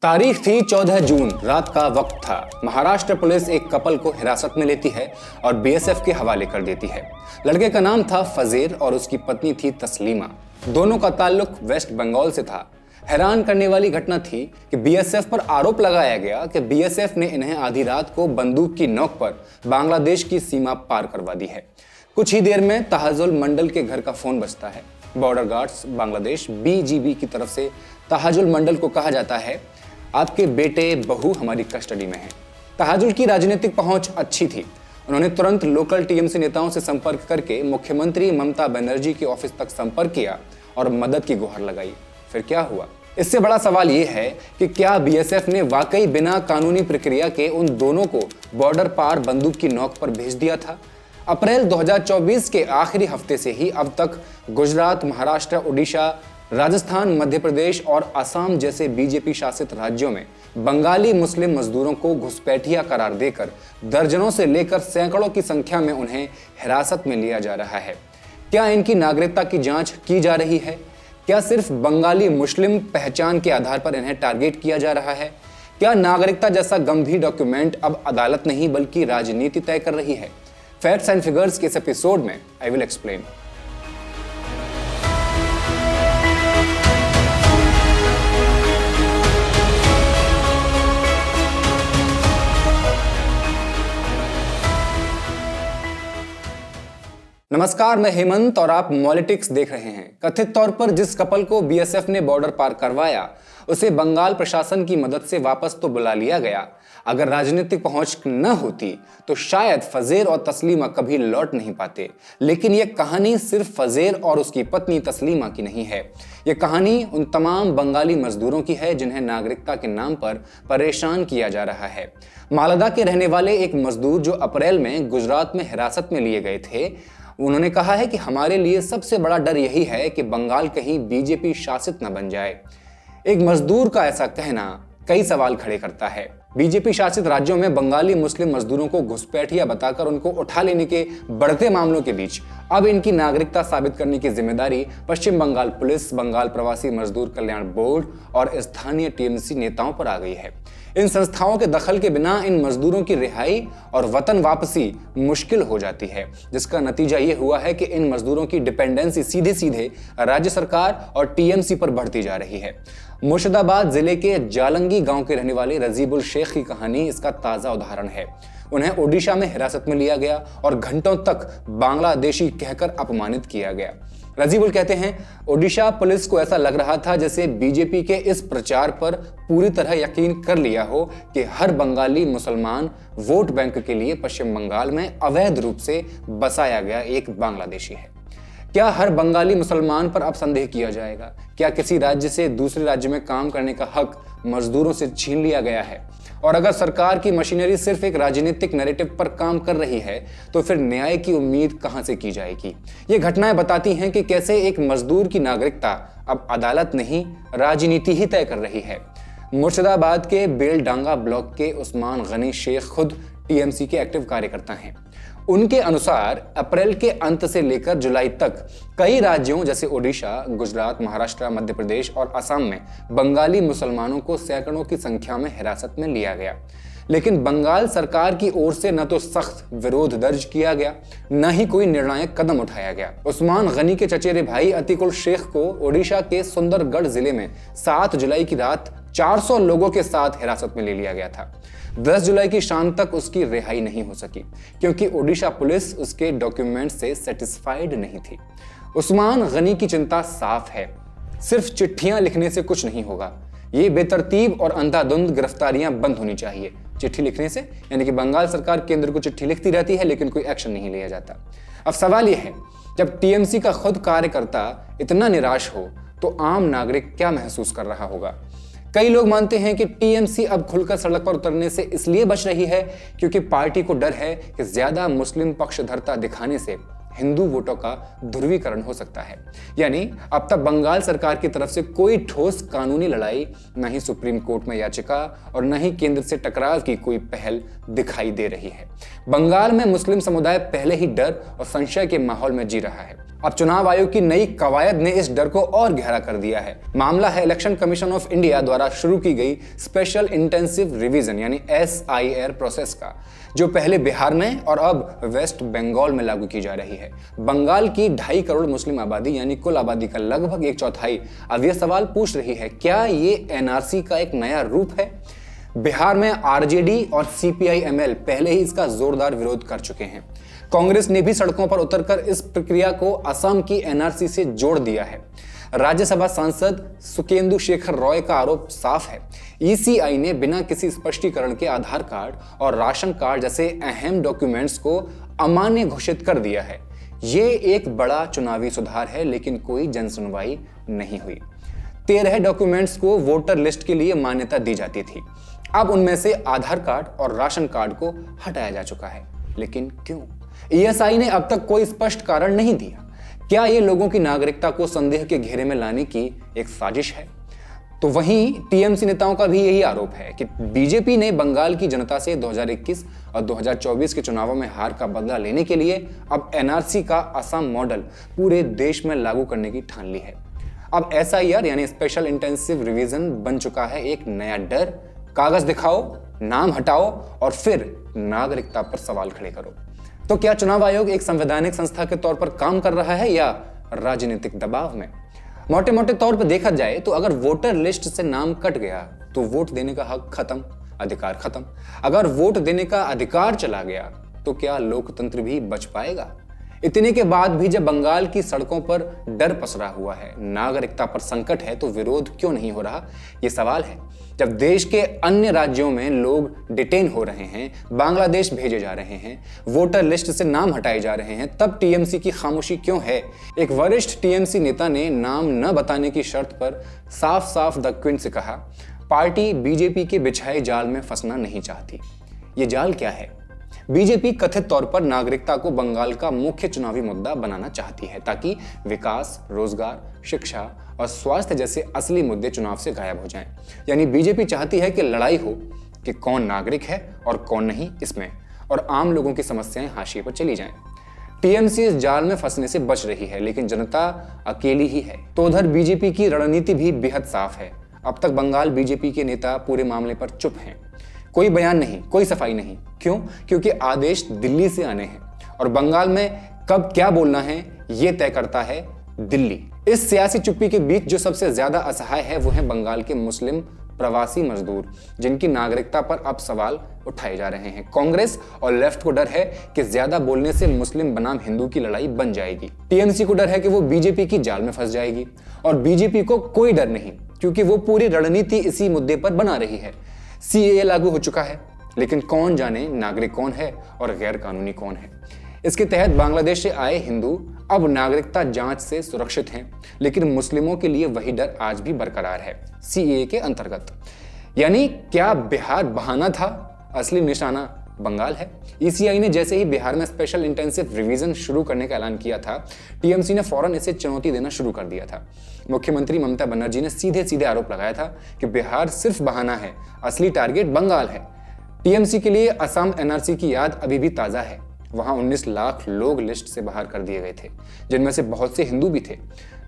तारीख थी 14 जून, रात का वक्त था। महाराष्ट्र पुलिस एक कपल को हिरासत में लेती है और बीएसएफ के हवाले कर देती है। लड़के का नाम था फजीर और उसकी पत्नी थी तस्लीमा। दोनों का ताल्लुक वेस्ट बंगाल से था। हैरान करने वाली घटना थी कि बीएसएफ पर आरोप लगाया गया कि बीएसएफ ने इन्हें आधी रात को बंदूक की नोक पर बांग्लादेश की सीमा पार करवा दी है। कुछ ही देर में तहाजुल मंडल के घर का फोन बजता है। बॉर्डर गार्ड्स बांग्लादेश बीजीबी की तरफ से तहाजुल मंडल को कहा जाता है, आपके बेटे बहू हमारी कस्टडी में है। तहाजुल की राजनीतिक पहुंच अच्छी थी। उन्होंने तुरंत लोकल टीएमसी नेताओं से संपर्क करके मुख्यमंत्री ममता बनर्जी के ऑफिस तक संपर्क किया और मदद की गुहार लगाई। फिर क्या हुआ? इससे बड़ा सवाल यह है कि क्या बीएसएफ ने वाकई बिना कानूनी प्रक्रिया के उन दोनों को बॉर्डर पार बंदूक की नोक पर भेज दिया था? अप्रैल 2024 के आखिरी हफ्ते से ही अब तक गुजरात, महाराष्ट्र, उड़ीसा, राजस्थान, मध्य प्रदेश और असम जैसे बीजेपी शासित राज्यों में बंगाली मुस्लिम मजदूरों को घुसपैठिया करार देकर दर्जनों से लेकर सैकड़ों की संख्या में उन्हें हिरासत में लिया जा रहा है। क्या इनकी नागरिकता की जांच की जा रही है? क्या सिर्फ बंगाली मुस्लिम पहचान के आधार पर इन्हें टारगेट किया जा रहा है? क्या नागरिकता जैसा गंभीर डॉक्यूमेंट अब अदालत नहीं बल्कि राजनीति तय कर रही है? फैक्ट्स एंड फिगर्स के इस एपिसोड में आई विल एक्सप्लेन। नमस्कार, मैं हेमंत और आप मॉलिटिक्स देख रहे हैं। कथित तौर पर जिस कपल को बीएसएफ ने बॉर्डर पार करवाया उसे बंगाल प्रशासन की मदद से वापस तो बुला लिया गया। अगर राजनीतिक पहुंच न होती तो शायद फजीर और तस्लीमा कभी लौट नहीं पाते। लेकिन यह कहानी सिर्फ फजीर और उसकी पत्नी तस्लीमा की नहीं है। यह कहानी उन तमाम बंगाली मजदूरों की है जिन्हें नागरिकता के नाम पर परेशान किया जा रहा है। मालदा के रहने वाले एक मजदूर जो अप्रैल में गुजरात में हिरासत में लिए गए थे, उन्होंने कहा है कि हमारे लिए सबसे बड़ा डर यही है कि बंगाल कहीं बीजेपी शासित न बन जाए। एक मजदूर का ऐसा कहना कई सवाल खड़े करता है। बीजेपी शासित राज्यों में बंगाली मुस्लिम मजदूरों को घुसपैठिया बताकर उनको उठा लेने के बढ़ते मामलों के बीच अब इनकी नागरिकता साबित करने की जिम्मेदारी पश्चिम बंगाल पुलिस, बंगाल प्रवासी मजदूर कल्याण बोर्ड और स्थानीय टीएमसी नेताओं पर आ गई है। इन संस्थाओं के दखल के बिना इन मजदूरों की रिहाई और वतन वापसी मुश्किल हो जाती है, जिसका नतीजा ये हुआ है कि इन मजदूरों की डिपेंडेंसी सीधे सीधे राज्य सरकार और टीएमसी पर बढ़ती जा रही है। मुर्शिदाबाद जिले के जालंगी गांव के रहने वाले रजीबुल शेख की कहानी इसका ताजा उदाहरण है। उन्हें ओडिशा में हिरासत में लिया गया और घंटों तक बांग्लादेशी कहकर अपमानित किया गया। रजीबुल कहते हैं, ओडिशा पुलिस को ऐसा लग रहा था जैसे बीजेपी के इस प्रचार पर पूरी तरह यकीन कर लिया हो कि हर बंगाली मुसलमान वोट बैंक के लिए पश्चिम बंगाल में अवैध रूप से बसाया गया एक बांग्लादेशी है। क्या हर बंगाली मुसलमान पर अब संदेह किया जाएगा? क्या किसी राज्य से दूसरे राज्य में काम करने का हक मजदूरों से छीन लिया गया है? और अगर सरकार की मशीनरी सिर्फ एक राजनीतिक नैरेटिव पर काम कर रही है तो फिर न्याय की उम्मीद कहां से की जाएगी? ये घटनाएं बताती हैं कि कैसे एक मजदूर की नागरिकता अब अदालत नहीं, राजनीति ही तय कर रही है। मुर्शिदाबाद के बेलडांगा ब्लॉक के उस्मान गनी शेख खुद टीएमसी के एक्टिव कार्यकर्ता हैं। उनके अनुसार अप्रैल के अंत से लेकर जुलाई तक कई राज्यों जैसे ओडिशा, गुजरात, महाराष्ट्र, मध्य प्रदेश और असम में बंगाली मुसलमानों को सैकड़ों की संख्या में हिरासत में लिया गया। लेकिन बंगाल सरकार की ओर से न तो सख्त विरोध दर्ज किया गया, न ही कोई निर्णायक कदम उठाया गया। उस्मान गनी के चचेरे भाई अतिकुल शेख को ओडिशा के सुंदरगढ़ जिले में 7 जुलाई की रात 400 लोगों के साथ हिरासत में ले लिया गया था। 10 जुलाई की शाम तक उसकी रिहाई नहीं हो सकी क्योंकि ओडिशा पुलिस उसके डॉक्यूमेंट से सेटिस्फाइड नहीं थी। उस्मान गनी की चिंता साफ है, सिर्फ चिट्ठियां लिखने से कुछ नहीं होगा। ये बेतरतीब और अंधाधुंध गिरफ्तारियां बंद होनी चाहिए। चिट्ठी लिखने से यानी कि बंगाल सरकार केंद्र को चिट्ठी लिखती रहती है लेकिन कोई एक्शन नहीं लिया जाता। अब सवाल यह है, जब टीएमसी का खुद कार्यकर्ता इतना निराश हो तो आम नागरिक क्या महसूस कर रहा होगा? कई लोग मानते हैं कि टीएमसी अब खुलकर सड़क पर उतरने से इसलिए बच रही है क्योंकि पार्टी को डर है कि ज्यादा मुस्लिम पक्षधरता दिखाने से हिंदू वोटों का ध्रुवीकरण हो सकता है। यानी अब तक बंगाल सरकार की तरफ से कोई ठोस कानूनी लड़ाई, न ही सुप्रीम कोर्ट में याचिका और न ही केंद्र से टकराव की कोई पहल दिखाई दे रही है। बंगाल में मुस्लिम समुदाय पहले ही डर और संशय के माहौल में जी रहा है। अब चुनाव आयोग की नई कवायद ने इस डर को और गहरा कर दिया है। मामला है इलेक्शन कमीशन ऑफ इंडिया द्वारा शुरू की गई स्पेशल इंटेंसिव रिवीजन यानी SIR प्रोसेस का, जो पहले बिहार में और अब वेस्ट बंगाल में लागू की जा रही है। बंगाल की 2.5 करोड़ मुस्लिम आबादी यानी कुल आबादी का लगभग 1/4 अब यह सवाल पूछ रही है, क्या ये NRC का एक नया रूप है? बिहार में RJD और CPI-ML पहले ही इसका जोरदार विरोध कर चुके हैं। कांग्रेस ने भी सड़कों पर उतरकर इस प्रक्रिया को असम की NRC से जोड़ दिया है। राज्यसभा सांसद सुकेंदु शेखर रॉय का आरोप साफ है, ECI ने बिना किसी स्पष्टीकरण के आधार कार्ड और राशन कार्ड जैसे अहम डॉक्यूमेंट्स को अमान्य घोषित कर दिया है। ये एक बड़ा चुनावी सुधार है, लेकिन कोई जनसुनवाई नहीं हुई। 13 डॉक्यूमेंट्स को वोटर लिस्ट के लिए मान्यता दी जाती थी। अब उनमें से आधार कार्ड और राशन कार्ड को हटाया जा चुका है, लेकिन क्यों? ESI ने अब तक कोई स्पष्ट कारण नहीं दिया। क्या ये लोगों की नागरिकता को संदेह के घेरे में लाने की एक साजिश है? तो वहीं TMC नेताओं का भी यही आरोप है कि बीजेपी ने बंगाल की जनता से 2021 और 2024 के चुनावों में हार का बदला लेने के लिए अब NRC का असम मॉडल पूरे देश में लागू करने की ठान ली है। अब SIR यानी स्पेशल इंटेंसिव रिवीजन बन चुका है एक नया डर। कागज दिखाओ, नाम हटाओ और फिर नागरिकता पर सवाल खड़े करो। तो क्या चुनाव आयोग एक संवैधानिक संस्था के तौर पर काम कर रहा है या राजनीतिक दबाव में? मोटे मोटे तौर पर देखा जाए तो अगर वोटर लिस्ट से नाम कट गया तो वोट देने का हक खत्म, अधिकार खत्म। अगर वोट देने का अधिकार चला गया तो क्या लोकतंत्र भी बच पाएगा? इतने के बाद भी जब बंगाल की सड़कों पर डर पसरा हुआ है, नागरिकता पर संकट है, तो विरोध क्यों नहीं हो रहा? ये सवाल है। जब देश के अन्य राज्यों में लोग डिटेन हो रहे हैं, बांग्लादेश भेजे जा रहे हैं, वोटर लिस्ट से नाम हटाए जा रहे हैं, तब TMC की खामोशी क्यों है? एक वरिष्ठ TMC नेता ने नाम न बताने की शर्त पर साफ साफ द क्विंट से कहा, पार्टी बीजेपी के बिछाए जाल में फंसना नहीं चाहती। ये जाल क्या है? बीजेपी कथित तौर पर नागरिकता को बंगाल का मुख्य चुनावी मुद्दा बनाना चाहती है, ताकि विकास, रोजगार, शिक्षा और स्वास्थ्य जैसे असली मुद्दे चुनाव से गायब हो जाएं। यानी बीजेपी चाहती है कि लड़ाई हो कि कौन नागरिक है और कौन नहीं इसमें, और आम लोगों की समस्याएं हाशिए पर चली जाएं। TMC इस जाल में फंसने से बच रही है, लेकिन जनता अकेली ही है। तो उधर बीजेपी की रणनीति भी बेहद साफ है। अब तक बंगाल बीजेपी के नेता पूरे मामले पर चुप हैं। कोई बयान नहीं, कोई सफाई नहीं। क्यों? क्योंकि आदेश दिल्ली से आने हैं और बंगाल में कब क्या बोलना है ये तय करता है दिल्ली। इस सियासी चुप्पी के बीच जो सबसे ज्यादा असहाय है वो है बंगाल के मुस्लिम प्रवासी मजदूर, जिनकी नागरिकता पर अब सवाल उठाए जा रहे हैं। कांग्रेस और लेफ्ट को डर है कि ज्यादा बोलने से मुस्लिम बनाम हिंदू की लड़ाई बन जाएगी। TMC को डर है कि वो बीजेपी की जाल में फंस जाएगी, और बीजेपी को कोई डर नहीं, क्योंकि वो पूरी रणनीति इसी मुद्दे पर बना रही है। CAA लागू हो चुका है, लेकिन कौन जाने नागरिक कौन है और गैर कानूनी कौन है। इसके तहत बांग्लादेश से आए हिंदू अब नागरिकता जांच से सुरक्षित हैं, लेकिन मुस्लिमों के लिए वही डर आज भी बरकरार है CAA के अंतर्गत। यानी क्या बिहार बहाना था, असली निशाना बंगाल है? ECI ने जैसे ही बिहार में स्पेशल इंटेंसिव रिवीजन शुरू करने का ऐलान किया था, TMC ने फौरन इसे चुनौती देना शुरू कर दिया था। मुख्यमंत्री ममता बनर्जी ने सीधे सीधे आरोप लगाया था कि बिहार सिर्फ बहाना है, असली टारगेट बंगाल है। TMC के लिए असम NRC की याद अभी भी ताजा है। वहां 19 लाख लोग लिस्ट से बाहर कर दिए गए थे, जिनमें से बहुत से हिंदू भी थे,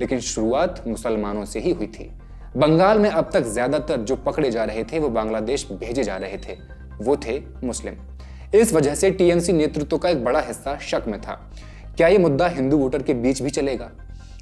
लेकिन शुरुआत मुसलमानों से ही हुई थी। बंगाल में अब तक ज्यादातर जो पकड़े जा रहे थे वो बांग्लादेश भेजे जा रहे थे, वो थे मुस्लिम। इस वजह से TMC नेतृत्व का एक बड़ा हिस्सा शक में था, क्या ये मुद्दा हिंदू वोटर के बीच भी चलेगा?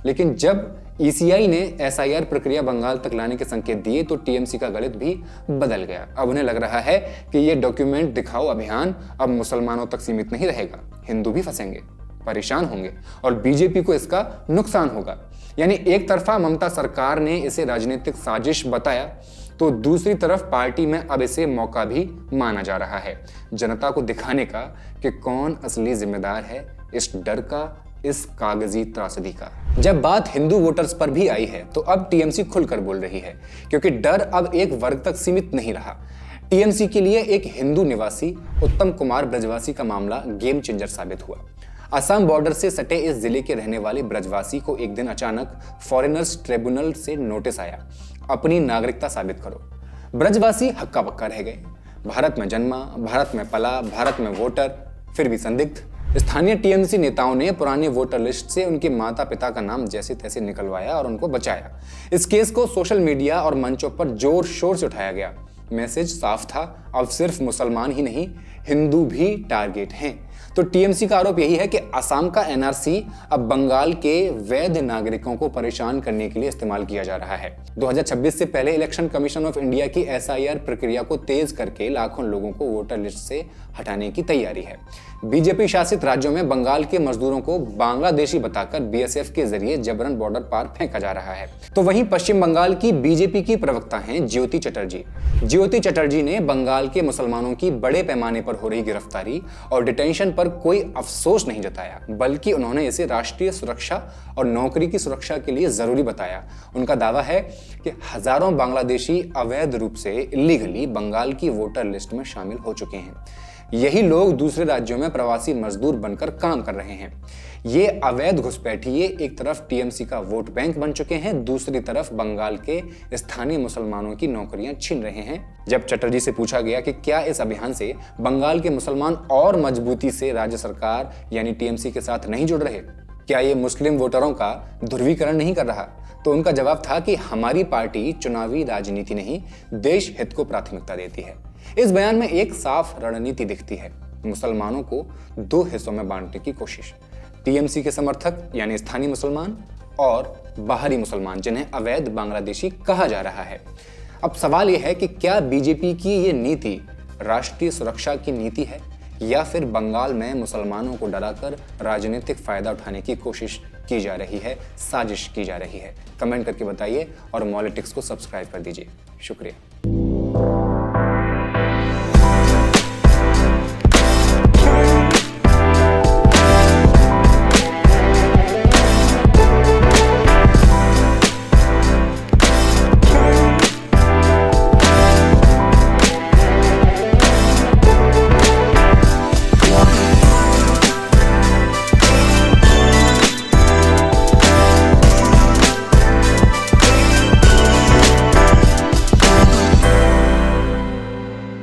लेकिन जब ECI ने SIR प्रक्रिया बंगाल तक लाने के संकेत दिए तो TMC का गणित भी बदल गया। अब उन्हें लग रहा है कि ये डॉक्यूमेंट दिखाओ अभियान अब मुसलमानों तक सीमित नहीं रहेगा, हिंदू भी फंसेंगे, परेशान होंगे और बीजेपी को इसका नुकसान होगा। यानी एक तरफा ममता सरकार ने इसे राजनीतिक साजिश बताया, तो दूसरी तरफ पार्टी में अब इसे मौका भी माना जा रहा है जनता को दिखाने का कि कौन असली जिम्मेदार है इस डर का, इस कागजी त्रासदी का। जब बात हिंदू वोटर्स पर भी आई है तो अब TMC खुलकर बोल रही है, क्योंकि डर अब एक वर्ग तक सीमित नहीं रहा। TMC के लिए एक हिंदू निवासी उत्तम कुमार ब्रजवासी का मामला गेम चेंजर साबित हुआ। असम बॉर्डर से सटे इस जिले के रहने वाले ब्रजवासी को एक दिन अचानक फॉरेनर्स ट्रिब्यूनल से नोटिस आया, अपनी नागरिकता साबित करो। ब्रजवासी हक्का बक्का रह गए। भारत में जन्मा, भारत में पला, भारत में वोटर, फिर भी संदिग्ध। स्थानीय टीएमसी नेताओं ने पुराने वोटर लिस्ट से उनके माता पिता का नाम जैसे तैसे निकलवाया और उनको बचाया। इस केस को सोशल मीडिया और मंचों पर जोर शोर से उठाया गया। मैसेज साफ था, अब सिर्फ मुसलमान ही नहीं, हिंदू भी टारगेट हैं। तो टीएमसी का आरोप यही है कि असम का एनआरसी अब बंगाल के वैध नागरिकों को परेशान करने के लिए इस्तेमाल किया जा रहा है। 2026 से पहले इलेक्शन कमीशन ऑफ इंडिया की एसआईआर प्रक्रिया को तेज करके लाखों लोगों को वोटर लिस्ट से हटाने की तैयारी है। बीजेपी शासित राज्यों में बंगाल के मजदूरों को बांग्लादेशी बताकर बीएसएफ के जरिए जबरन बॉर्डर पार फेंका जा रहा है। तो वहीं पश्चिम बंगाल की बीजेपी की प्रवक्ता हैं ज्योति चटर्जी। ज्योति चटर्जी ने बंगाल के मुसलमानों की बड़े पैमाने पर हो रही गिरफ्तारी और डिटेंशन पर कोई अफसोस नहीं जताया, बल्कि उन्होंने इसे राष्ट्रीय सुरक्षा और नौकरी की सुरक्षा के लिए जरूरी बताया। उनका दावा है कि हजारों बांग्लादेशी अवैध रूप से इलीगली बंगाल की वोटर लिस्ट में शामिल हो चुके हैं। यही लोग दूसरे राज्यों में प्रवासी मजदूर बनकर काम कर रहे हैं। ये अवैध घुसपैठिए एक तरफ टीएमसी का वोट बैंक बन चुके हैं, दूसरी तरफ बंगाल के स्थानीय मुसलमानों की नौकरियां छीन रहे हैं। जब चटर्जी से पूछा गया कि क्या इस अभियान से बंगाल के मुसलमान और मजबूती से राज्य सरकार यानी टीएमसी के साथ नहीं जुड़ रहे, क्या ये मुस्लिम वोटरों का ध्रुवीकरण नहीं कर रहा, तो उनका जवाब था कि हमारी पार्टी चुनावी राजनीति नहीं, देश हित को प्राथमिकता देती है। इस बयान में एक साफ रणनीति दिखती है, मुसलमानों को दो हिस्सों में बांटने की कोशिश। टीएमसी के समर्थक यानी स्थानीय मुसलमान और बाहरी मुसलमान जिन्हें अवैध बांग्लादेशी कहा जा रहा है। अब सवाल यह है कि क्या बीजेपी की ये नीति राष्ट्रीय सुरक्षा की नीति है या फिर बंगाल में मुसलमानों को डराकर राजनीतिक फायदा उठाने की कोशिश की जा रही है, साजिश की जा रही है। कमेंट करके बताइए और मॉलिटिक्स को सब्सक्राइब कर दीजिए। शुक्रिया।